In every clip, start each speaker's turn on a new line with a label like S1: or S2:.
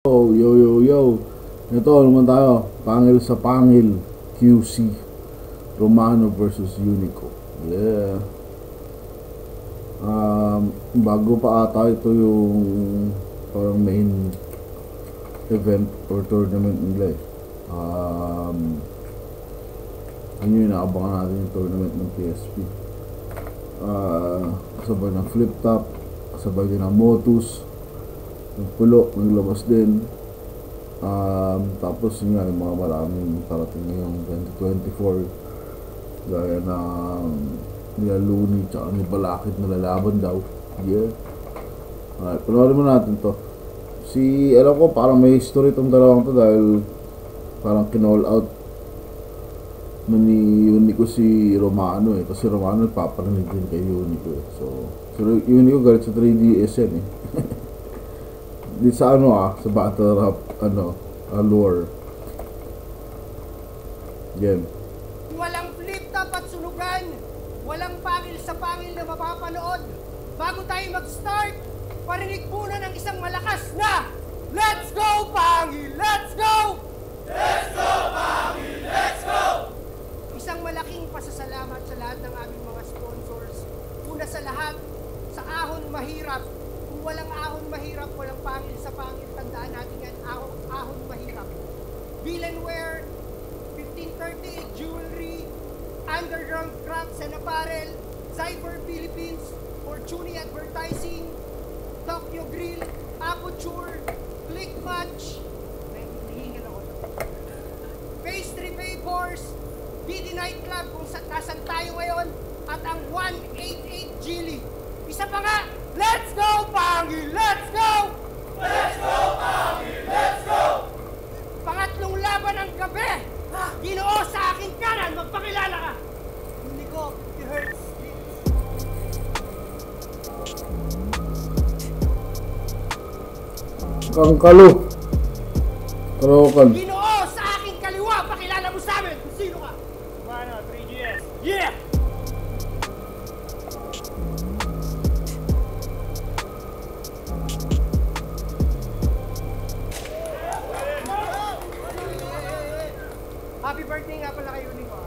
S1: Oh, yo, yo, yo. Ito, naman tayo. Pangil sa pangil. QC. Romano versus Unico. Yeah. Bago pa ata ito yung parang main event or tournament nila eh. Yun yung inaabangan natin yung tournament ng PSP. Kasabay ng flip top. Kasabay din ng Motus. Yung pulo, naglabas din. Tapos yun nga, yung mga maraming parating ngayong 2024 gaya ng nila Looney tsaka ni Balakid na lalaban daw. Yeah. Alright, panoorin mo natin to. Alam ko parang may history itong dalawang to dahil parang kinall out ni Unico si Romano eh. Kasi Romano paparinig din kay Unico eh. So Unico galit sa 3DS yan eh. Di sa sa battle rap, allure. Game.
S2: Walang flip top at sunugan. Walang pangil sa pangil na mapapanood. Bago tayo mag-start, parinig muna ng isang malakas na Let's go, pangil! Let's go! Let's go, pangil! Let's go! Isang malaking pasasalamat sa lahat ng aming mga sponsors. Una sa lahat, sa Ahon Mahirap. Kung walang Ahon Mahirap, walang pangil sa pangil. Tandaan natin yan, Ahon Mahirap. Bilenware, 1538 Jewelry, Underground Crafts and Apparel, Cyber Philippines, Fortuny Advertising, Tokyo Grill, Aperture, Click Match, Pastry Papers, BD Nightclub kung nasan tayo ngayon, at ang 188 Gili. Isa pa nga, let's go, Pangil! Let's go! Let's go, Pangil! Let's go! Pangatlong laban ng gabi! Ginoo sa aking kanan, magpakilala ka! Unico, it hurts.
S1: Kangkalo. Karokan.
S2: Ginoo sa aking kaliwa, pakilala mo sa amin kung sino ka! Romano, 3GS. Yeah! Happy birthday nga pala kay Unico.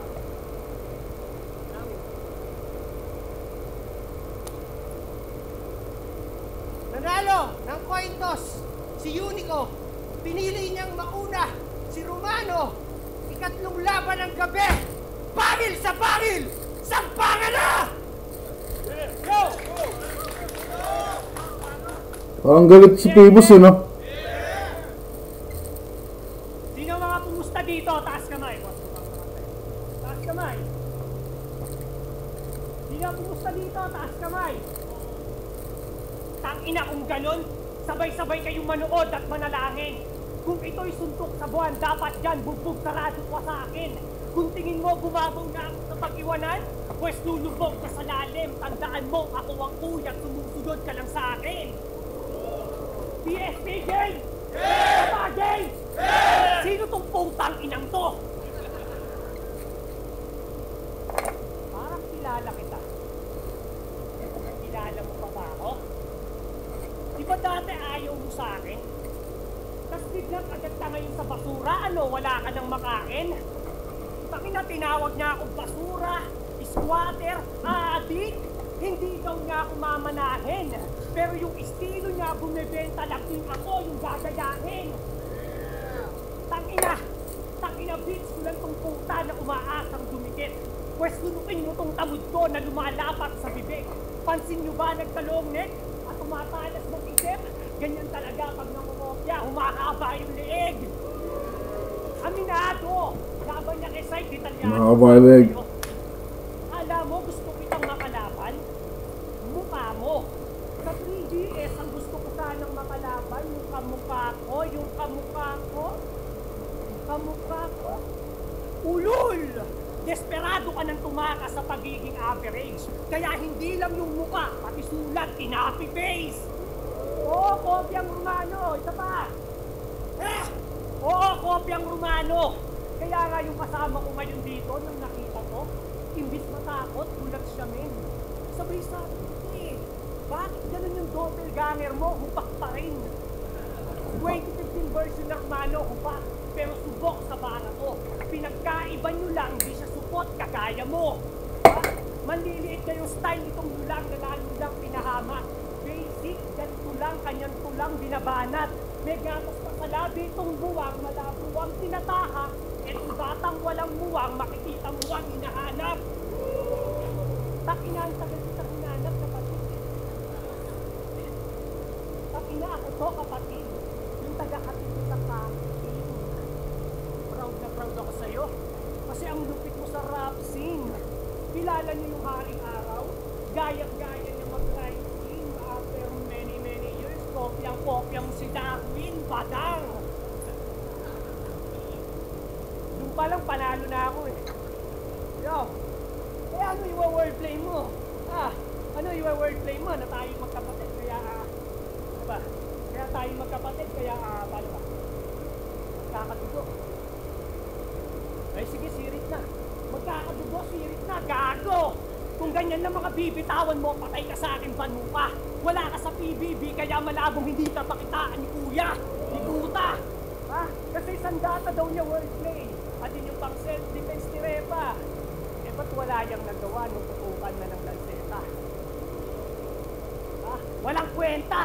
S2: Nanalo ng coin toss si Unico. Pinili niyang mauna si Romano. Ikatlong laban ng gabi. Pangil sa pangil! Sampangan na! Go!
S1: Parang galit si Pibus eh, no?
S2: Sino mga pumusta dito? Taas kamay. Taas kamay. Sino pumusta dito? Taas kamay. Tangina kung ganun, sabay-sabay kayong manood at manalangin. Kung ito'y suntok sa buwan, dapat dyan bugbog sarado pa sa akin. Kung tingin mo bumabaw na ako sa pag-iwanan, pues lulubog ka sa lalim. Tandaan mo, ako ang kuya, sumusunod ka lang sa akin. PSP game! Yeah! Game! Yeah! Sino tong putang inang to? Parang kilala kita. Kilala mo pa ba ako? Di ba dati ayaw mo sa akin? Tapos biglang agad ka ngayon sa basura, wala ka nang makain? Bakit tinawag niya akong basura, squatter, adik? Hindi daw niya ako mamanahin. Pero yung estilo niya, bumibenta lang din ako yung gagayahin. Tangina bitch, kulang tong puta na umaasang dumikit. Pwes lunukin mo tong tamod ko na lumalapat sa bibig. Pansin niyo ba nagtalong neck at tumatalas ng isip? Ganyan talaga pag nangungopya, humakaba yung leeg. Aminado, laban niya kay Sai, Italiano.
S1: Mahaba yung leeg.
S2: Alam mo, gusto kitang makalaban? Mukha mo. Sa 3DS, ang gusto ko sanang makalaban, yung kamukha ko, Kamukha ko? Ulul! Desperado ka nang tumakas sa pagiging average. Kaya hindi lang yung mukha, pati sulat, inapi face. Oo, kopyang Romano. Isa pa. Oo, kopyang Romano. Kaya nga yung kasama ko ngayon dito, nang nakita ko, imbis matakot, gulat siya men. Sabay sabi ko bakit ganun yung doppelganger mo? Hupak pa rin. 2015 din version ng mano ko pa. Pero subok sa bara ko. Pinagkaiba nyo lang, hindi siya supot, kagaya mo. Ha? Manliliit na yung style nitong lulang na lalo lang pinahamak. Basic, ganito lang, kanyang tulang binabanat. May gatas pa sa labi itong buwang, malabo ang tinatahak. Itong batang walang muwang, makikita mo ang hinahanap. Takina ang tagal kitang hinanap, kapatid. Takina ako to, kapatid. Yung taga-kapit mo sa kapatid. Proud na proud ako sa'yo. Kasi ang lupit mo sa rap scene. Kilala niyo yung Haring Araw? Gayang-gaya niya mag-rhyme scene. After many years, kopyang-kopya mo si Darwin, badang. Doon pa lang panalo na ako eh. Yo, eh ano yung wordplay mo? Ano yung wordplay mo na tayo magkapatid kaya diba? Kaya tayo magkapatid kaya paano ba? Magkakadugo. Ay sige, sirit na. Magkakadugo, sirit na, gago! Kung ganyan na mga bibitawan mo, patay ka sa akin, panupa. Wala ka sa PBB, kaya malabong hindi ka pakitaan ni Kuya, ni Kuta. Ha? Kasi sandata daw niya wordplay. At yun yung pang self-defense ni Repa. Eh ba't wala yung nagawa nung tutukan na ng lanseta? Ha? Walang kwenta!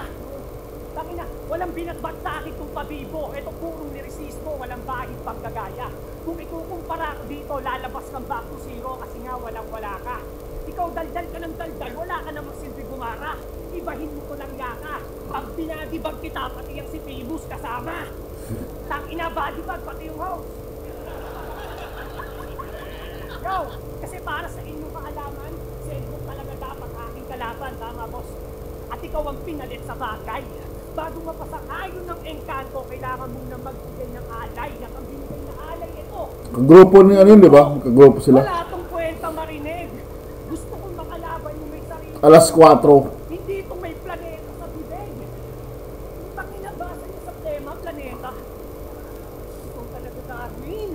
S2: Takina, walang binatbat sa akin itong pabibo. Ito purong niresismo, walang bahid pang gagaya. Kung ikukumpara ko dito, lalabas kang back to zero kasi nga walang-wala ka. Ikaw daldal ka ng daldal, wala ka namang silbi gumara. Ibahin mo ko lang yaka. Pag binadibag kita, pati yung si Pibus kasama. Tangina, badibag, pati yung house. Yo, kasi para sa inyong kaalaman, si Edmund talaga dapat aking kalaban, tama boss? At ikaw ang pinalit sa bagay. Bago mapasang-ayon ng engkanto, kailangan mong na magbigay ng alay. At ang binigay na alay ito.
S1: Kagrupo ni ano yun, di ba? Kagrupo sila.
S2: Wala itong kwenta marinig. Gusto kong makalaban yung may sarili.
S1: Alas 4.
S2: Hindi itong may planeta sa bibig. Pag inabasa niyo sa tema, planeta. Ito talaga Darwin.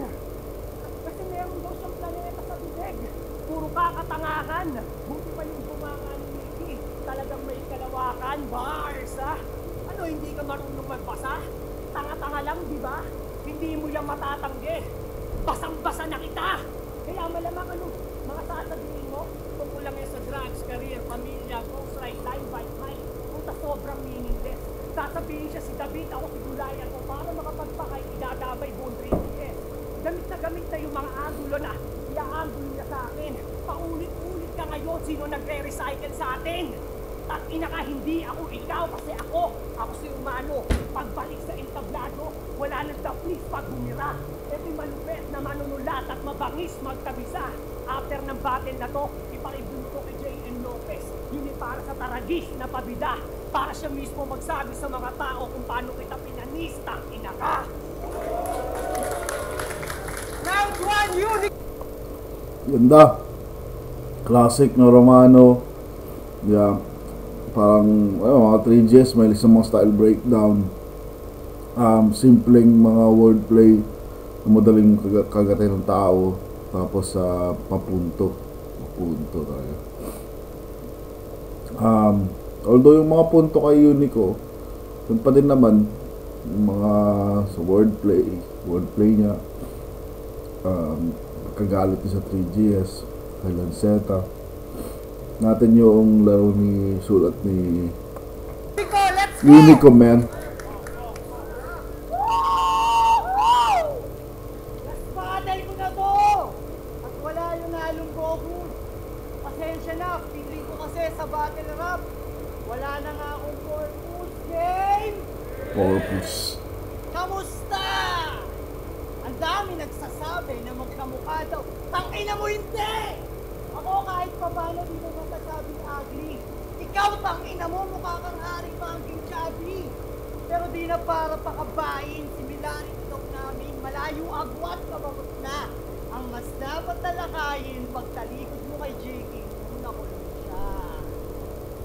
S2: Kasi meron daw siyang planeta sa bibig. Puro kakatangakan. Buti pa yung bumanga ni Mickey. Talagang may kalawakan. Bars, ha? Ano, hindi ka marunong magbasa? Tanga-tanga lang, di ba? Hindi mo yan matatanggi. Basang-basa na kita. Kaya malamang ano, mga sasabihin mo, tungkol lang yan sa drugs, career, pamilya, goals, right, time, bike, hike. Punta sobrang meaningless. Sasabihin siya si David, ako si Gulayan ko para makapagpakay, idadabay buong 3DS. Gamit na yung mga angulo na, i-angulo niya sa akin. Paulit-ulit ka ngayon, sino nagre-recycle sa atin? Takina ka, hindi ako ikaw kasi ako si humano. Pagbalik sa entablado, wala nang taplis pag bumira. Ito'y malupet na manunulat at mabangis magkabisa. After ng battle na to, ipakibun ko kay J.N. Lopez. Yun ay para sa taragis na pabida. Para siya mismo magsabi sa mga tao kung paano kita pinanis, takina ka. Round 1, unique!
S1: Ganda. Classic na Romano. Yeah. Parang mga 3Gs, may isang mga style breakdown. Simpleng mga wordplay na madaling kagatay ng tao. Tapos papunto talaga. Although yung mga punto kay Unico, yun pa din naman yung mga sa wordplay niya. Kagalit niya sa 3GS, kay Lanceta. Natin yung laro ni sulat ni Unico, man.
S2: Naspadal ko na to! At wala yung halong Goku. Pasensya na, feeling ko kasi sa battle rap. Wala na nga akong purpose, game!
S1: Purpose.
S2: Kamusta? Ang dami nagsasabi na magkamukha daw. Tangina mo hindi! Ako kahit pa paano di mo matasabing ugly. Ikaw tangina mo, mukha kang haring pangking chubby. Pero di na para pakabain, similarity talk namin, malayo agwat kababot na. Ang mas dapat talakayin, pagtalikod mo kay JK, muna ko lang siya.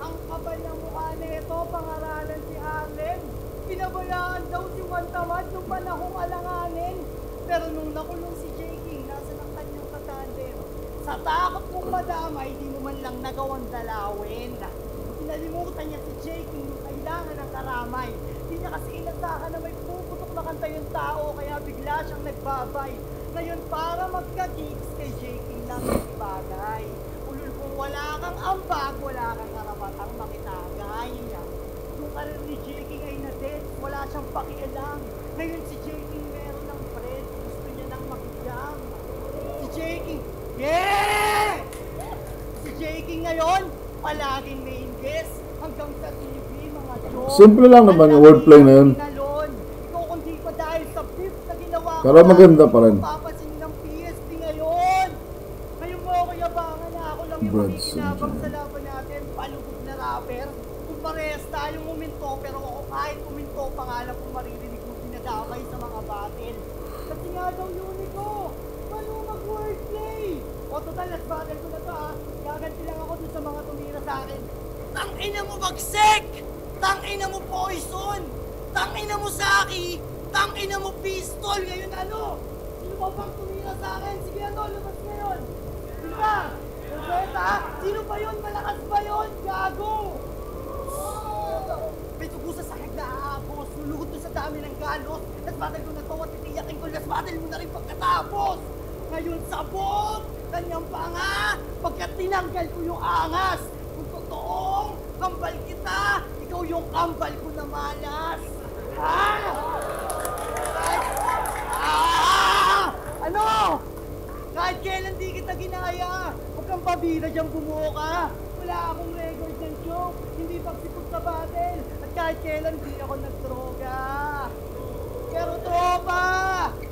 S2: Ang kabal ng mukha nito, pangaralan si Harlem. Pinabayaan daw si Juan Tamad nung panahong alanganin. Pero nung nakulong si JK, nasa ng kanyang katandem. Sa takot mong madamay, di mo man lang nagawang dalawin. Pinalimutan niya si JK nung kailangan ng karamay. Di niya kasi inasahan na may puputok kumakanta yung tao, kaya bigla siyang nagbabay. Ngayon para magka-gigs kay J.K. lang yung bagay. Ulul kung wala kang ambag, wala kang karapatang makitagay. Yung karir ni J.K. ay na-dead, wala siyang pakialam. Ngayon si J.K. meron ng friend, gusto niya nang makijam. Si J.K. Yeah! Si J.K. ngayon, palaging main guest hanggang sa TV, mga joke.
S1: Simple lang naman yung wordplay na yun.
S2: Ikaw kundi pa dahil sa beef na ginawa ko.
S1: Pero maganda pa rin.
S2: Papasin ng PSP ngayon. Ngayon mo ako yabangan na ako lang yung
S1: Brads,
S2: makikinabang sa laban natin. Palugod na rapper. Kung parehas tayong uminto, pero ako kahit uminto, pangalan kong maririnig kong dinadamay sa mga battle. Kasi nga daw Unico, paano mag-wordplay? O total, let's battle ko na to ha. Gaganti lang ako dun sa mga tumira sa akin. Tangina mo bagsek! Tangina mo poison! Tangina mo saki! Tangina mo pistol! Ngayon ano? Sino ba bang tumira sa akin? Sige ano, lumas ngayon! Sino ba? Rosetta? Sino ba yun? Malakas ba yun? Gago! May tugo sa sakit na aabos. Lulugod to sa dami ng galos. Let's battle ko na to at titiyakin ko. Let's battle mo na rin pagkatapos! Ngayon sabog! Kanyang panga! Pagkat tinanggal ko yung angas! Kung totoong kambal kita, ikaw yung kambal ko na malas! Ha? Ano? Kahit kailan di kita ginaya, huwag kang pabira dyan bumuo ka. Wala akong record ng joke, hindi pagsipog sa battle, at kahit kailan di ako nagdroga. Pero tropa,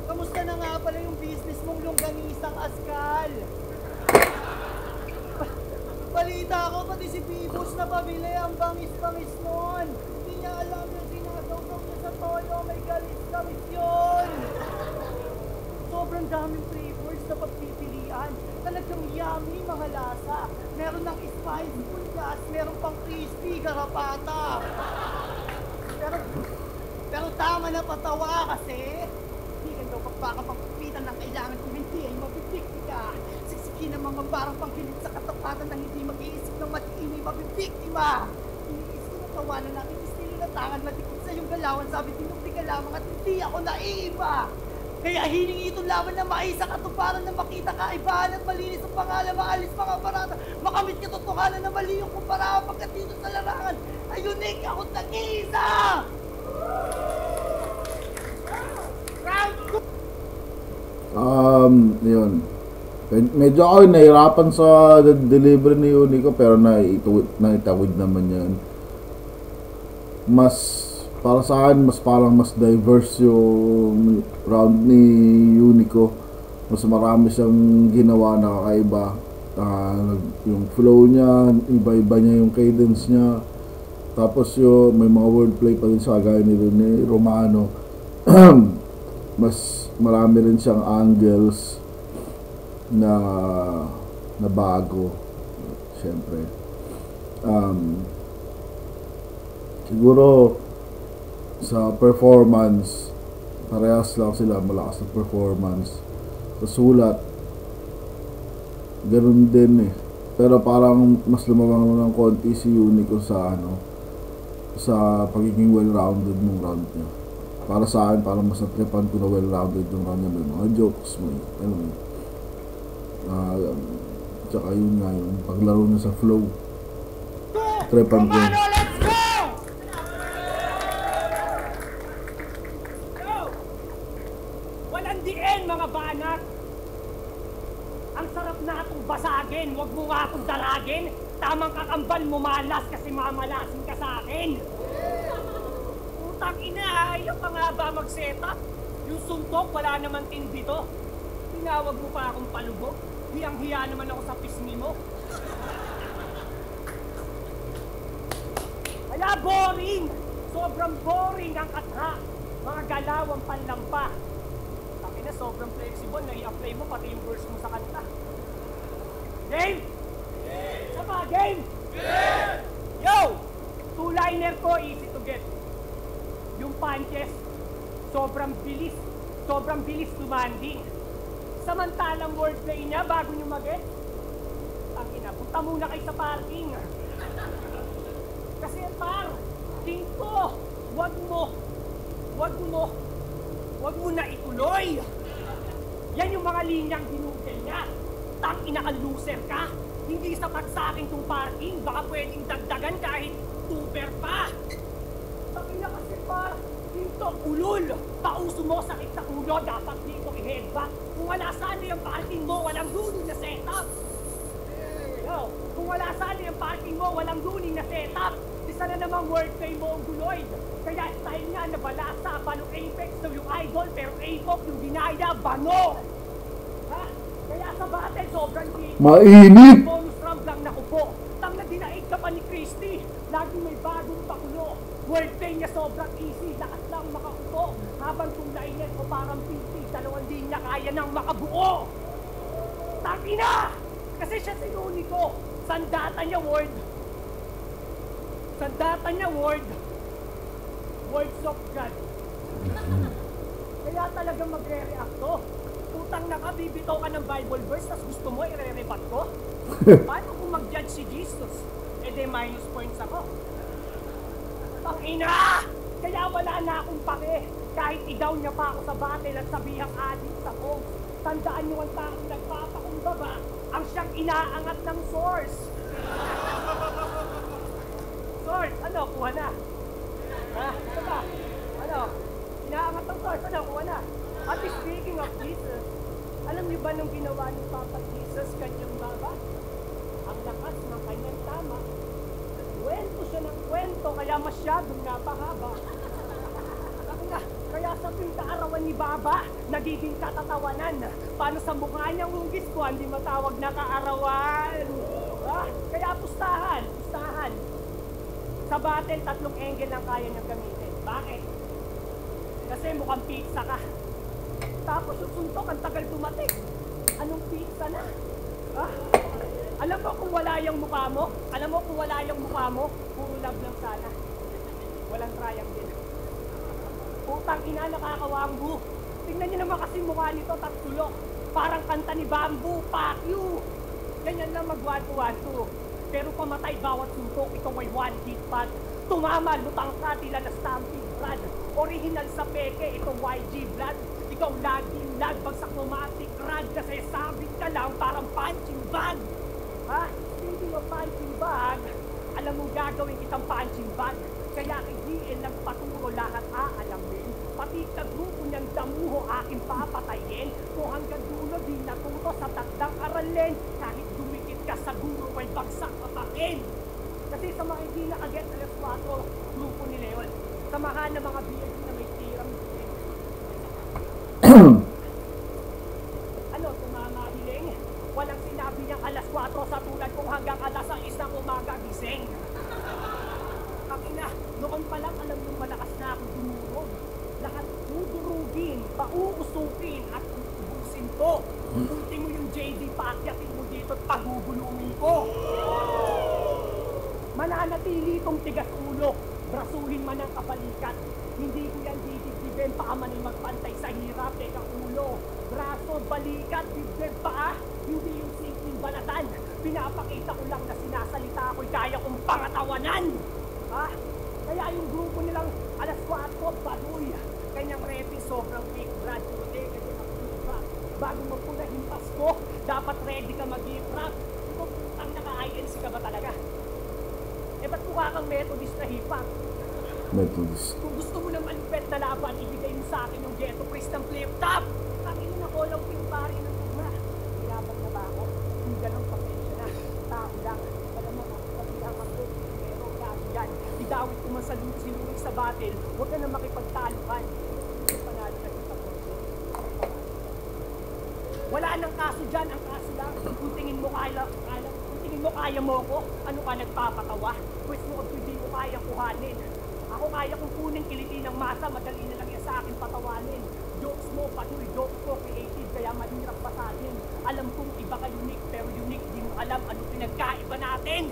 S2: kamusta na nga pala yung business mong longganisang askal? Balita ko pati si Pibos na pabili ang bangis-bangis nun. Hindi niya alam yung sinasawsaw niya sa toyo, may galis-galis yun. Sobrang daming flavors na pagpipilian. Talagang yummy mga lasa. Meron ng spicy pulgas, meron pang crispy garapata. Pero tama na patawa kasi hindi ka daw pagpapagpitan ng kailangan kung hindi ay mabibikti ka. Siksikin ang mga parang pangkilit sa katapatan ng hindi mag-iisip ng matiinay mabibiktima. Iniisip na tawanan natin istilo na tangan matikot sa iyong galawan. Sabi tinukti ka lamang at hindi ako naiiba. Kaya hiningi itong laban na maisa katuparan na makita kaibahan at malinis ang pangalan, maalis mga barata, makamit katotohanan na mali yung kumpara pagkat dito sa larangan ay unique ako't nag-iisa!
S1: Yun. Medyo ako nahirapan sa delivery ni Unico pero naitawid naman yan. Para sa akin, mas diverse yung round ni Unico. Mas marami siyang ginawa na kakaiba. Yung flow niya, iba-iba niya yung cadence niya. Tapos may mga wordplay pa din sa gaya ni Romano. Mas marami rin siyang angles na bago. Siyempre. Siguro sa performance, parehas lang sila, malakas na performance. Sa sulat, ganun din eh. Pero parang mas lumabang ng konti si Unico sa pagiging well-rounded ng round niya. Para sa akin, parang mas natripan ko na well-rounded yung round niya. May mga jokes, tsaka yun nga yung paglaro niya sa flow. Tripan ko.
S2: Let's go! Walang diin mga banat! Ang sarap na itong basagin, huwag mo nga akong daragin. Tamang kakambal mo malas kasi mamalasin ka sa akin. Utang ina, ayaw pa nga ba mag-setup? Yung suntok, wala naman tindi to. Tinawag mo pa akong palubog. Hiyang-hiya naman ako sa pisngi mo. Wala, boring! Sobrang boring ang katra. Mga galaw ang panlampa. Taki na, sobrang flexible. Nai-apply mo pati yung verse mo sa kanta. Game? Sama, game? Yo! Two-liner ko, easy to get. Yung punches, sobrang bilis tumanding. Samantalang wordplay niya bago nyo mag-get, ang ina, punta muna kayo sa parking. Kasi par, king ko, wag mo Huwag mo na ituloy! Yan yung mga linyang ginugel niya. Tang-ina ka, loser ka! Hindi sapat sa akin tong parking. Baka pwedeng dagdagan kahit tuber pa. Tang-ina kasi pa, dito ulol. Pauso mo, sakit sa ulo, dapat dito i-headback. Kung wala sana yung parking mo, walang luning na setup. Yo, kung wala sana yung parking mo, walang luning na setup. Isa na namang wordplay mo ang guloy. Kaya style nga na balasa, balo Apex to yung idol, pero Apex yung dinaya, bano! Ha? Kaya sa battle, sobrang hit.
S1: Mainit!
S2: Bonus round lang nakupo. Tang na dinaig ka pa ni Christy. Laging may bagong pakulo. Wordplay niya sobrang easy. Lakas lang makakupo. Habang tunay niya ko parang PC. Dalawang di niya kaya nang makabuo. Tangina! Kasi siya sinuni ko. Sandata niya word. Sandata niya word. Words of God. Kaya talaga magre-react to. Utang na ka, bibitaw ka ng Bible verse, tas gusto mo i-re-rebat ko? Paano kung mag-judge si Jesus? E de minus points ako. Pangina! Kaya wala na akong pake. Kahit i-down niya pa ako sa battle at sabihang addict ako. Tandaan niyo ang taong nagpapakumbaba ang siyang inaangat ng source. Source, ano? Kuha na. Ha? Ano ba? Ano? Inaangat ng source, ano? Kuha na. At speaking of Jesus, alam niyo ba nung ginawa ni Papa Jesus kanyang baba? Ang lakas ng kanyang tama. Kwento siya ng kwento, kaya masyadong napahaba. Kaya sa pinta-arawan ni Baba, nagiging katatawanan. Paano sa mukha niyang hugis ko, hindi matawag na kaarawan. Kaya pustahan. Sa battle, 3 angle lang kaya niyang gamitin. Bakit? Kasi mukhang pizza ka. Tapos yung suntok, ang tagal tumatik. Anong pizza na? Alam mo kung wala yung mukha mo? Puro love lang sana. Walang triangle. Putang ina, nakakawanggu. Tingnan niyo naman kasi mukha nito, tatulok. Parang kanta ni Bamboo, fuck you. Ganyan lang mag-1-2-1-2. Pero pamatay bawat suntok, ikaw ay one-hit pad. Tumama, lutang ka, tila na stampede brad. Original sa peke, itong YG blood. Ikaw laging nagbagsak nomatic rad. Kasi sabit ka lang, parang punching bag. Ha? Hindi mo punching bag. Alam mo gagawin kitang punching bag. Kaya kay DL nagpaturo lahat aalamin. Pati kagrupo niyang damuho aking papatayin. Kung hanggang dulo di natuto sa takdang aralin. Kahit dumikit ka sa guro ay bagsak kapakin. Kasi sa mga hindi nakaget alas 4, grupo ni Leon. Samahan ng mga BLG na may tirang din. Ano, tumama hiling? Walang sinabi niyang alas 4 sa tulad kung hanggang alas 6 ng umaga gising. Kakina, noon pa lang alam nung malakas na akong dumurog. Lahat dudurugin, pauusukin at ubusin ko. Ulti mo yung JD, paakyatin mo dito at pagugulungin ko. Mananatili itong tigas ulo, brasuhin man ang kabalikat. Hindi ko yan didibdibin, paamanay magpantay sa hirap, teka ulo. Braso, balikat, dibdib paa, hindi yung simpleng balatan. Pinapakita ko lang na sinasalita ako'y kaya kong pangatawanan. Ha? Kaya yung grupo nilang alas 4, baduy. Kanyang repi sobrang big brad. Kasi mag-rap. Bago magpunahin Pasko, dapat ready ka mag-rap. Kung putang naka-INC ka ba talaga? Eh ba't mukha kang Methodist na hip-hop?
S1: Methodist.
S2: Kung gusto mo ng malupet na laban, ibigay mo sa akin yung ghetto priest ng flip-top. Akin na ko lang pari ng tugma. Hinabang na ba ako? Kung ganun, pasensya na. Tao lang. Alam mo, pagkakang ako. Pero yan. Idawit ko man sa lusi-lusi sa battle. Huwag ka na makipagtalukan. Panalo na kita po. Wala nang kaso dyan. Ang kaso lang, kung tingin mo kaya mo ko, ano ka nagpapatawa? Pwes mo kung hindi mo kaya kuhanin. Ako kaya kong kunin kiliti ng masa, madali na lang yan sa akin patawanin. Jokes mo, patuloy, jokes ko, creative, kaya mahirap basahin. Alam kong iba ka unique, pero unique, di mo alam ano pinagkaiba natin.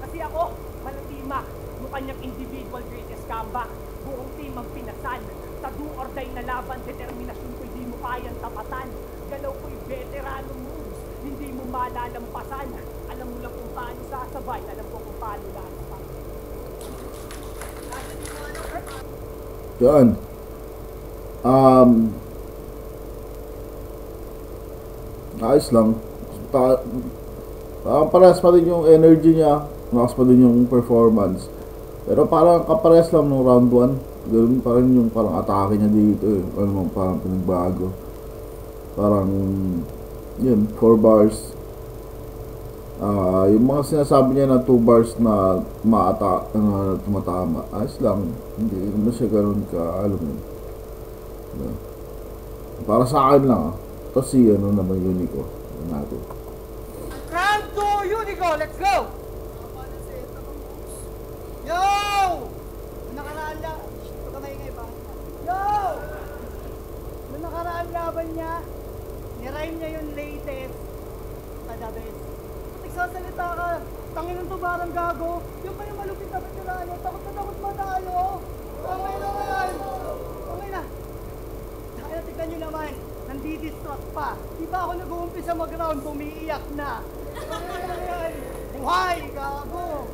S2: Kasi ako, malatima, yung kanyang individual greatest comeback. Buong team ang pinasan. Sa do or die na laban, determinasyon ko hindi mo kayang tapatan. Galaw ko'y veterano moves, hindi mo malalampasan. Alam mo lang kung paano sasabay, alam ko kung paano lasabay.
S1: Yan. ayos lang. Parehas pa din yung energy niya, malakas pa din yung performance. Pero parang kaparehas lang nung round 1. Ganun pa rin yung parang atake niya dito eh. Ano, parang pinagbago. Parang, yun, 4 bars. Yung mga sinasabi niya na 2 bars na tumatama, ayos lang. Hindi naman siya ganun ka, alam mo. Yeah. Para sa akin lang ah. Tapos si ano naman Unico. Natin.
S2: Round 2, Unico, let's go! Yo! Nakaraan lang. Baka maingay ba? Yo! Nung nakaraan laban niya, nirime niya yung latest sa the best. Nagsasalita ka, tangin ng tubarang gago. Yung pa yung malupit na veterano, takot na takot matalo. Okay na yan. Okay na. Kaya tignan nyo naman, nandidistract pa. Di ba ako nag-uumpisa mag-round, bumiiyak na. Okay na yan. Buhay, gago.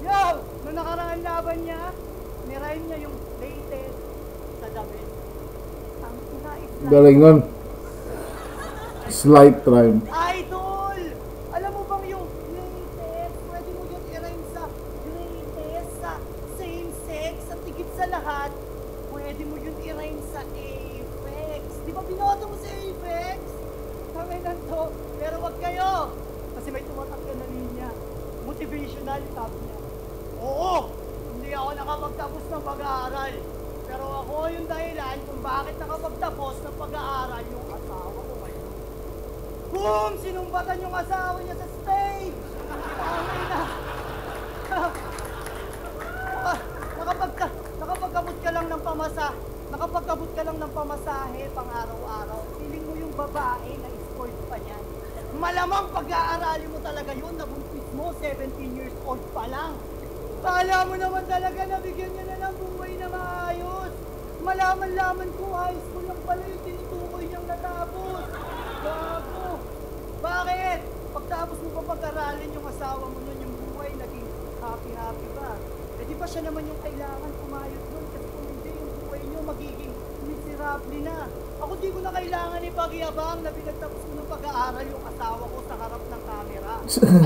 S2: Yo! Nung nakaraan laban niya, nirime niya yung latest sa the best. Ang ina-isla.
S1: Galing nun. Slight rhyme.
S2: Idol! Alam mo bang yung latest, pwede mo yung i-rhyme sa latest, sa same sex, sa tigit sa lahat, pwede mo yung i-rhyme sa Apex. Di ba binoto mo sa Apex? Kami to, pero wag kayo. Kasi may tumatak ka na linya. Motivational, sabi niya. Oo! Hindi ako nakapagtapos ng pag-aaral. Pero ako yung dahilan kung bakit nakapagtapos ng pag-aaral yung asawa ko ngayon. Boom! Sinumbatan yung asawa niya sa stage! Tangay na! Nakapagkabot ka lang ng nakapagkabot ka lang ng pamasahe pang araw-araw. Feeling mo yung babae na spoiled pa niyan. Malamang pag-aaralin mo talaga yun, nabuntis mo, 17 years old pa lang. Kala mo naman talaga nabigyan niya na ng buhay na maayos. Malaman-laman ko high school lang pala yung tinutukoy niyang natapos. Gago! Bakit? Pagtapos mo pa pag-aralin yung asawa mo nun, yung buhay naging happy-happy ba? Eh di ba siya naman yung kailangan pumayot nun? Kasi kung hindi, yung buhay niyo magiging miserable na. Ako di ko na kailangan ipag-iabang na pinagtapos ko ng pag-aaral yung asawa ko sa harap ng camera.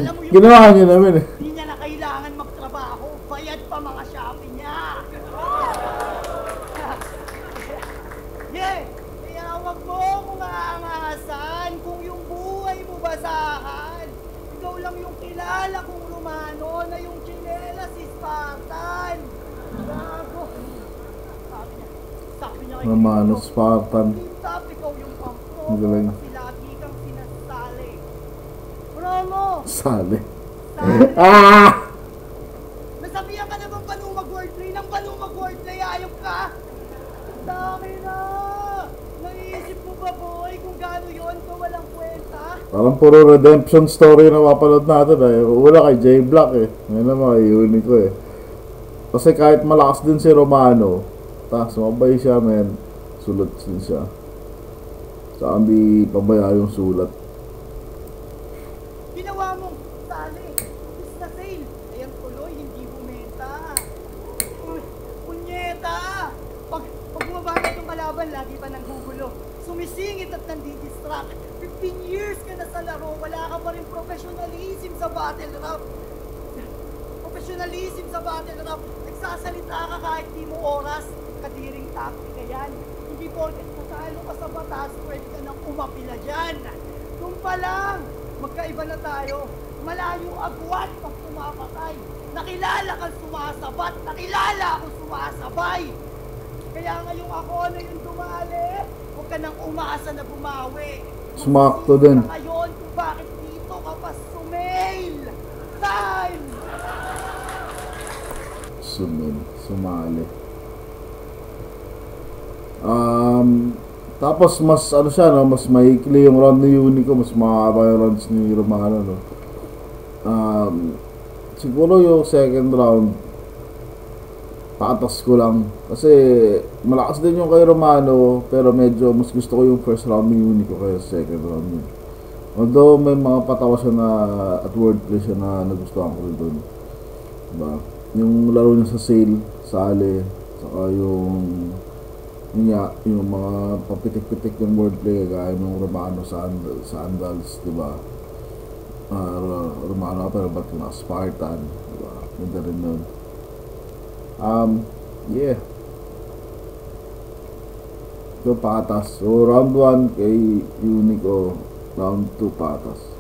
S2: Alam mo yung
S1: Ginawa niya naman eh.
S2: hindi niya na kailangan magtrabaho, bayad pa mga shopping niya. Yeah! Kaya wag mo kung aangasan kung yung buhay mo basahan. Ikaw lang yung kilala kong Romano na yung chinela si Spartan. Gago. Sabi niya kay
S1: Romano
S2: Kiko,
S1: Spartan.
S2: Tintap, ikaw yung pampro.
S1: Ang galing.
S2: Kasi lagi kang sinasali. Promo!
S1: Sali.
S2: Sali!
S1: Ah!
S2: Nasabihan ka na bang panumag wordplay? Nang panumag wordplay, ayok ka? Dami na! Naisip mo ba, boy, kung gaano yun kung walang kwenta?
S1: Parang puro redemption story na mapanood natin eh. Wala kay J Black eh. Ngayon naman kay Unico eh. Kasi kahit malakas din si Romano, sumabay siya men, sulat din siya. Saka hindi pabaya yung sulat.
S2: Ginawa mong sali. Is na sale. Ayan tuloy, hindi bumenta. Punyeta! Pag bumabangit yung kalaban, lagi pa nang gugulo. Sumisingit at nandidistract. 15 years ka na sa laro, wala ka pa rin professionalism sa battle rap. Professionalism sa battle rap. Nagsasalita ka kahit di mo oras. Kadiring taktika yan. Hindi porket natalo ka sa batas, pwede ka nang umapila dyan. Kung pa lang, magkaiba na tayo. Malayo agwat pag pumapatay. Nakilala kang sumasabat, nakilala akong sumasabay. Kaya ngayong ako na yung dumali, huwag ka nang umaasa na bumawi.
S1: Sumakto din.
S2: Magsisisi ka ngayon kung bakit dito ka pa sumail. Time!
S1: Sumali. Tapos mas ano siya no, mas maikli yung round ni Unico, mas mahaba yung rounds ni Romano no. Siguro yung second round patas ko lang kasi malakas din yung kay Romano, pero medyo mas gusto ko yung first round ni Unico kaya second round niya. Although may mga patawa siya na at wordplay siya na nagustuhan ko rin doon. Diba? Yung laro niya sa sale, sali, saka yung yung mga papitik-pitik yung wordplay gaya ng Romano Sandals, di ba? Romano pero ba't na Spartan, di ba? Ganda rin nun. Yeah. So, patas. So, round 1 kay Unico. Round 2, patas.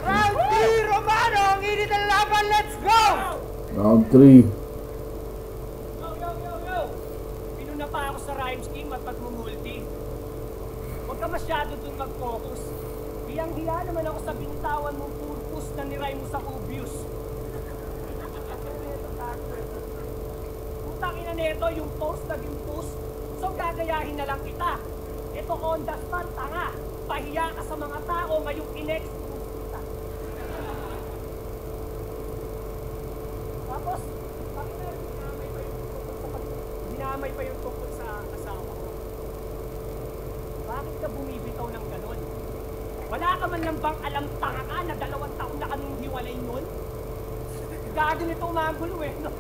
S2: Round 3, Romano! Ang init ang laban, let's go!
S1: Round 3.
S2: Yo! Pinuna pa ako sa rhyme scheme at pagmumulti. Huwag ka masyado dun mag-focus. Hiyang-hiya naman ako sa binitawan mong purpose na nirime mo sa Ubius. Putangin na neto, yung post naging post. So gagayahin na lang kita. Ito on the spot, tanga. Pahiya ka sa mga tao ngayong in-expose kita. Tapos, bakit na dinamay pa yung tungkol sa asawa ko? Bakit ka bumibitaw ng ganon? Wala ka man lang bang alam, tanga ka na 2 taon na kaming hiwalay nun? Gago nito magulo eh. No?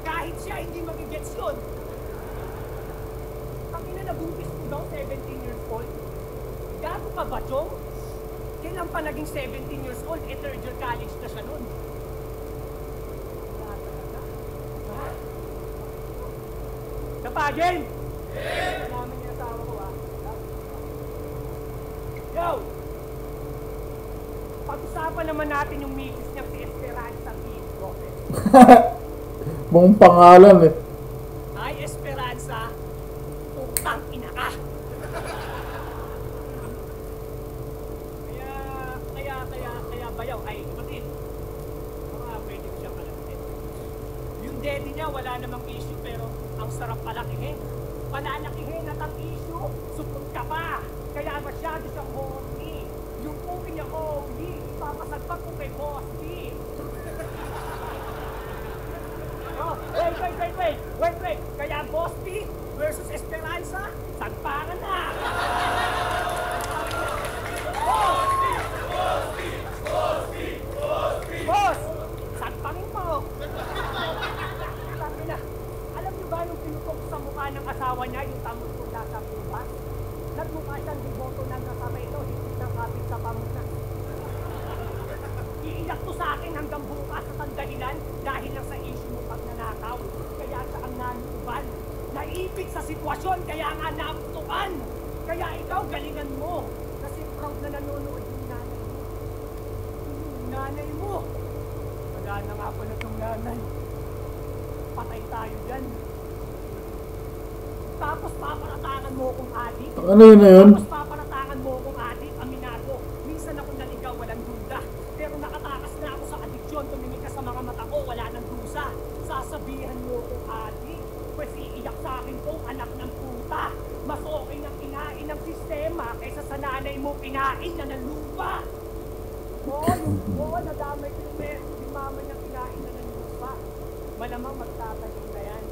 S2: Kahit siya hindi magigets yun. Nabuntis mo daw, 17 years old? Gago ka ba, Chong? Kailan pa naging 17 years old? Third year college na siya nun. Kapagin! Namin yung asawa ko, ha? Yo! Pag-usapan naman natin yung misis niyang si Esperanza P. Lopez.
S1: Mong pangalan eh.
S2: Ay, Esperanza! Putang ina ka! Kaya bayaw, ay kapatid. Baka pwede ko siyang kalabitin. Yung daddy niya, wala namang issue, pero ang sarap palakihin. Palalakihin at ang issue, supot ka pa. Kaya masyado siyang horny. Yung puki niya horny, ipapasagpag ko kay Boss D. Oh, wait. Kaya Boss D versus Esperanza, sagpangan na! Boss! Sagpangin mo! Sabi na, alam niyo ba nung pinutok sa mukha ng asawa niya yung tamot ko nasa pupas? Nagmukha siyang diboto ng nasabay ito, hindi ng kapit sa pamunas. Iiyak to sa akin hanggang bukas at ang dahilan dahil lang sa issue mo pagnanakaw. Kaya siya ang nanutuban. Naipit sa sitwasyon, kaya nga naputukan. Kaya ikaw, galingan mo. Kasi proud na nanonood yung nanay mo. Yung nanay mo. Wala na nga pala itong nanay. Patay tayo dyan. Tapos paparatangan mo kung adik.
S1: Ano yun na yun?
S2: Tapos paparatangan mo kung adik, aminado. Minsan ako naligaw, walang duda. Pero nakatakas na ako sa adiksyon. Tumingin ka sa mga mata ko, wala nang dusa. Sasabihan mo kung adik. Pwes iiyak sa akin kong anak ng puta. Mas okay nang kinain ng sistema kaysa sa nanay mo kinain na ng lupa. Oo, nadamay ko yung mama niya kinain na ng lupa. Malamang magtatagin na yan.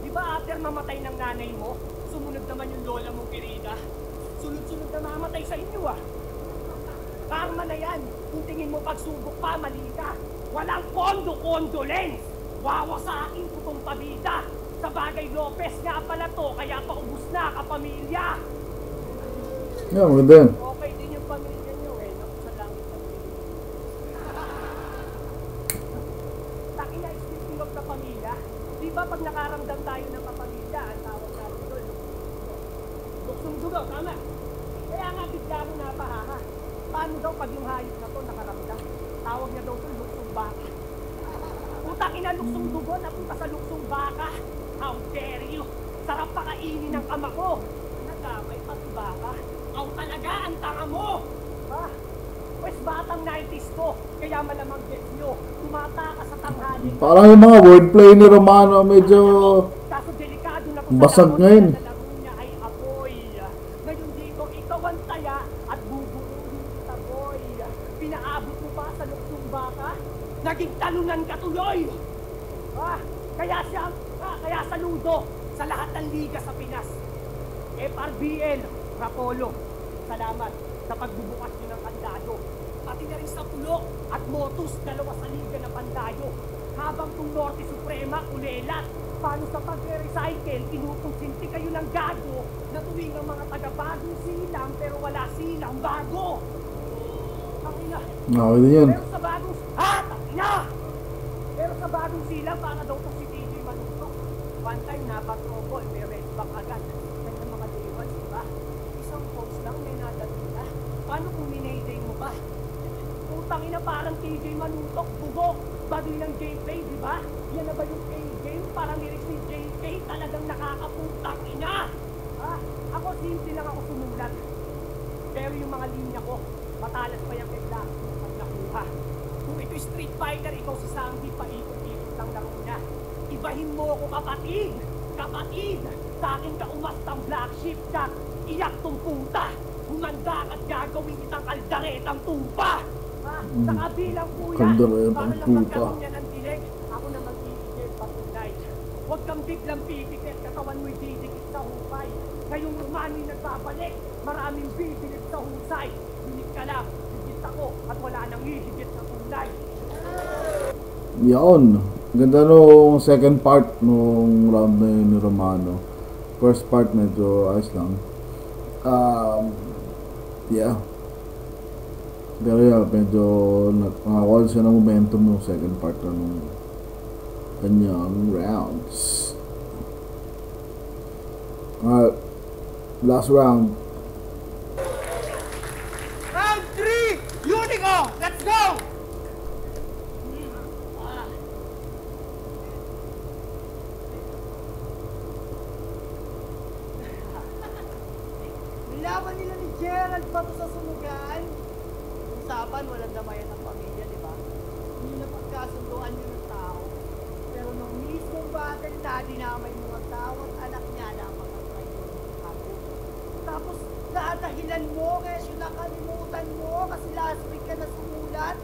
S2: Di ba after mamatay ng nanay mo, sumunod naman yung lola mong kirida? Sunod-sunod na mamatay sa inyo ah. Karma na yan. Kung tingin mo pagsubok pa, mali ka. Walang condolence. Wawa sa akin putong pabida. Sa bagay Lopez nga pala to, kaya paubos na kapamilya.
S1: Yeah, maganda yan.
S2: Okay din yung pamilya nyo eh. Naku sa langit na Takina, speaking of na pamilya, di ba pag nakaramdam tayo ng kapamilya, ang tawag natin doon, luksong dugo, tama? Kaya nga bigla mo napahaha. Paano daw pag yung hayop na to nakaramdam? Tawag niya daw to luksong baka. Putang ina, luksong dugo, napunta sa luksong baka. How dare you? Sarap pakainin ng ama ko. Nadamay pati baka. Aw talaga, ang tanga mo! Ha? Pwes batang 90s ko, kaya malamang gets nyo. Tumata ka sa tanghali.
S1: Parang yung mga wordplay ni Romano medyo
S2: Kaso delikado na
S1: basag ngayon.
S2: Laro niya ay apoy. Ngayon dito, ikaw ang taya at bubuuhin kita, boy. Pinaabot mo pa sa luksong baka? Naging talunan ka tuloy! Kaya saludo sa lahat ng liga sa Pinas. FRBL, Rapolo, salamat sa pagbubukas nyo ng kandado. Pati na rin sa Pulo at Motus, 2 sa liga ng Pandayo. Habang kung Norte Suprema, kulelat. Paano sa pag-recycle, tinutusinti kayo ng gago na tuwing ang mga taga-bagong silang pero wala silang bago. Tangina.
S1: Okay din yan.
S2: Pero sa bagong... Tangina! Pero sa bagong silang, para daw to si TJ Manutok. One time, napatrobol, may red back agad. Kaya ng mga day-ones, diba? Isang post lang, may nadalita. Paano kung minayday mo ba? Putang ina, parang TJ Manutok, bugok. Baduy ng gameplay, di ba? Yan na ba yung A-game? Parang lyrics ni JK, talagang nakakaputang ina! Ha? Ako, simple lang ako sumulat. Pero yung mga linya ko, matalas pa yung kay Black pag nakuha. Kung ito'y Street Fighter, ikaw si Sandy, paikot-ikot lang laro niya. Ibahin mo ako, kapatid! Kapatid! Sa akin ka umastang black sheep ka, iyak tong puta! Humanda at gagawin kitang kaldaretang tupa! Sa kabilang kuya, para lang magkaroon niya ng dilig, ako na mag-iigil patunay. Huwag kang biglang pipikit, katawan mo'y didikit sa hukay. Ngayong umani nagbabalik, maraming bibilip sa husay. Binig ka lang, higit ako, at wala nang hihigit sa tunay.
S1: Yaon. Ganda nung second part nung round na yun ni Romano. First part medyo ayos lang. Yeah. Pero yeah, medyo nakakuha siya ng momentum ng second part na nung kanyang rounds. Last round.
S2: Round 3! Unico! Let's go! Nilaban nila ni Gerald Bato sa sunugan. Usapan, walang damayan ng pamilya, di ba? Hindi na pagkasunduan yun ng tao. Pero nung mismong battle na dinamay mga tao at anak niya na makatry yun ng ako. Tapos dadahilan mo kaya siya nakalimutan mo kasi last week ka na sumulat.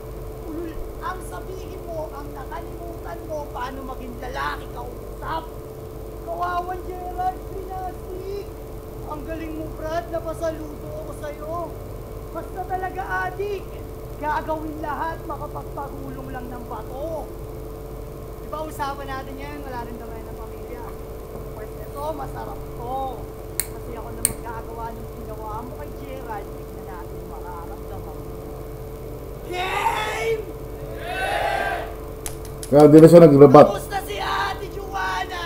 S2: Ulul, ang sabihin mo, ang nakalimutan mo, paano maging lalaki ka usap? Kawawan Gerald, pinasik! Ang galing mo, Brad, napasaludo ako sa'yo. Basta talaga, adik, gagawin lahat, makapagpagulong lang ng bato. Diba usapan natin yan, wala rin naman ng pamilya. First ito, masarap to. Kasi ako na magkagawa ng ginawa mo kay Gerald, tignan natin mararamdaman mo. Game!
S1: Kaya di na siya naglabat.
S2: Kamusta si Ate Joanna?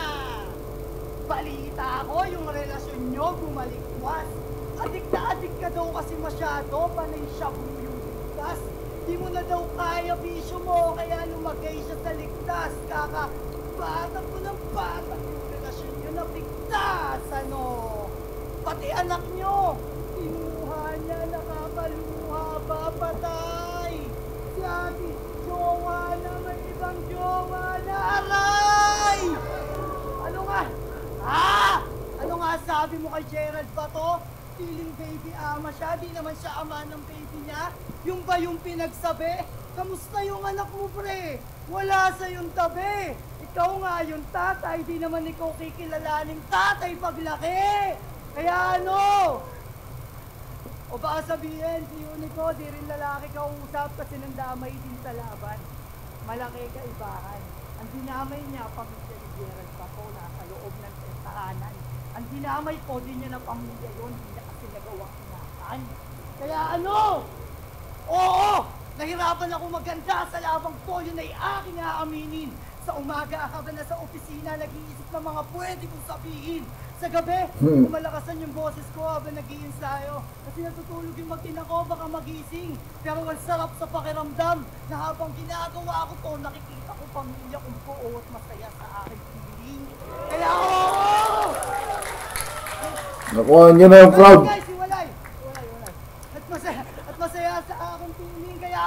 S2: Balita ko, yung relasyon nyo bumalikwas. Adik na adik ka daw kasi masyado, panay siya yung ligtas. Di mo na daw kaya bisyo mo, kaya lumagay siya sa ligtas. Kaka-bata ko ng bata, yung relasyon nyo napigtas, ano? Pati anak nyo, kinuha niya, nakakaluha ba, patay? Si Ate Joanna, may ibang jowa na, aray! Ano nga? Ano nga sabi mo kay Gerald Bato? Feeling baby ama siya, di naman siya ama ng baby niya. Yung ba yung pinagsabi? Kamusta yung anak mo, pre? Wala sa yung tabi. Ikaw nga yung tatay, di naman ikaw kikilalaning tatay paglaki. Kaya ano? O baka sabihin, si Unico, di rin lalaki kausap kasi nandamay din sa laban. Malaki kaibahan. Ang dinamay niya, pamilya ni Gerald Bato, nasa loob ng tahanan. Ang dinamay ko, di niya na pamilya yun, di niya kasi nagawang ingatan. Kaya ano? Oo! Nahirapan ako maganda sa labang to, yun ay aking aaminin. Sa umaga, habang nasa opisina, nag-iisip ng mga pwede kong sabihin. Sa gabi, kumalakasan yung boses ko habang nag-iinsayo. Kasi natutulog yung mag-ina ko, baka magising. Pero ang sarap sa pakiramdam na habang ginagawa ko to, nakikita ko pamilya kong buo at masaya sa aking piling. Kaya
S1: Nakuha niya na yung crowd.
S2: Guys, walay. At masaya sa aking piling. Kaya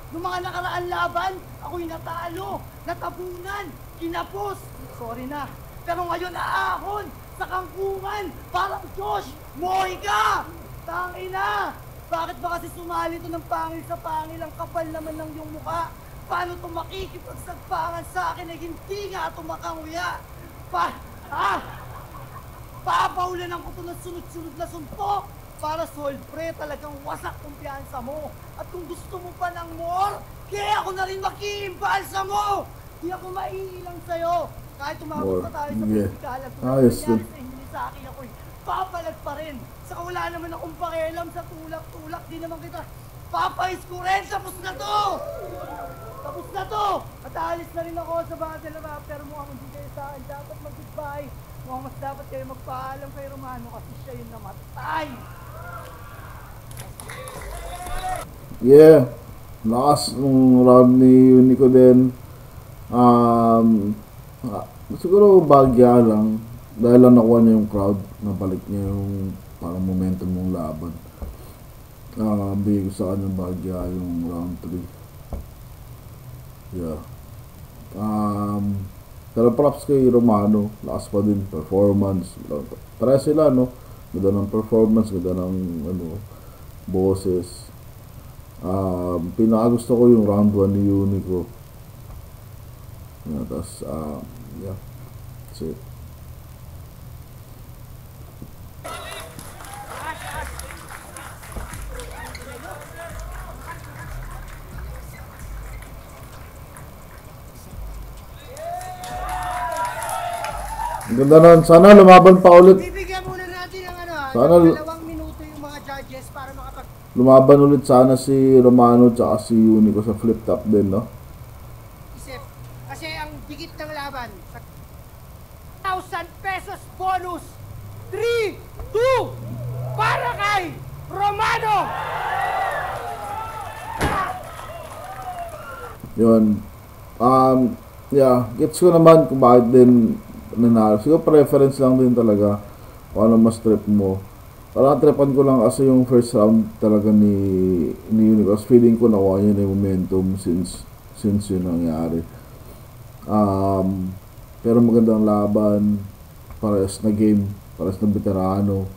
S2: nung mga nakaraan laban, ako'y natalo, natabunan, kinapos. Sorry na. Pero ngayon aahon sa kangkungan, parang Josh, moy ka! Tangina! Bakit ba kasi sumali to ng pangil sa pangil, ang kapal naman ng iyong mukha? Paano to makikipagsagpangan sa akin na hindi nga tumakanguya? Papaulan ko to ng sunod-sunod na suntok para solpre talagang wasak kumpiyansa mo. At kung gusto mo pa ng more, kaya ako na rin makiimbalsa mo! Di ako maiilang sa'yo. Kahit umabot pa tayo sa
S1: Yeah.
S2: physical at
S1: Ayos
S2: nangyari
S1: din.
S2: sa inyo ni sa akin, ako'y papalag pa rin. Saka wala naman akong pakialam sa tulak-tulak. Di naman kita papais ko rin. Tapos na to! Tapos na to! At aalis na rin ako sa battle rap. Pero mukhang hindi kayo sa akin dapat mag-goodbye. Mukhang mas dapat kayo magpaalam kay Romano kasi siya yung namatay.
S1: Yeah. Lakas nung round ni Unico din. Siguro bagya lang. Dahil lang nakuha niya yung crowd. Nabalik niya yung parang momentum ng laban. Bigay ko sa kanya bagya yung round 3. Yeah. Pero props kay Romano. Lakas pa din. Performance. Tara sila, no? Ganda ng performance. Ganda ng, boses. Pinakagusto ko yung round 1 ni Unico. Yeah, that's, yeah. That's it. Ang ganda nun. Sana lumaban pa ulit.
S2: Bibigyan muna natin ng
S1: Sana
S2: ng 2 minuto yung mga judges para
S1: lumaban ulit sana si Romano tsaka si Unico sa flip top din, no?
S2: isip. Kasi ang dikit ng laban. 1,000 pesos bonus. 3, 2, para kay Romano!
S1: Yun. Yeah, gets ko naman kung bakit din nanalo. Siguro preference lang din talaga kung ano mas trip mo. Parang tripan ko lang kasi yung first round talaga ni Unico. Feeling ko nakuha niya na yung momentum since yun nangyari. Pero magandang laban. Parehas na game. Parehas na veterano.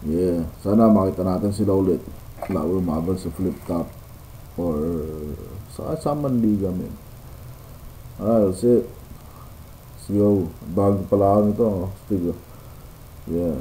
S1: Yeah. Sana makita natin sila ulit. Lalo lumaban sa flip top. Or sa Manliga, man. That's it. Let's go. Bago pala ako nito. Stigo. Yeah.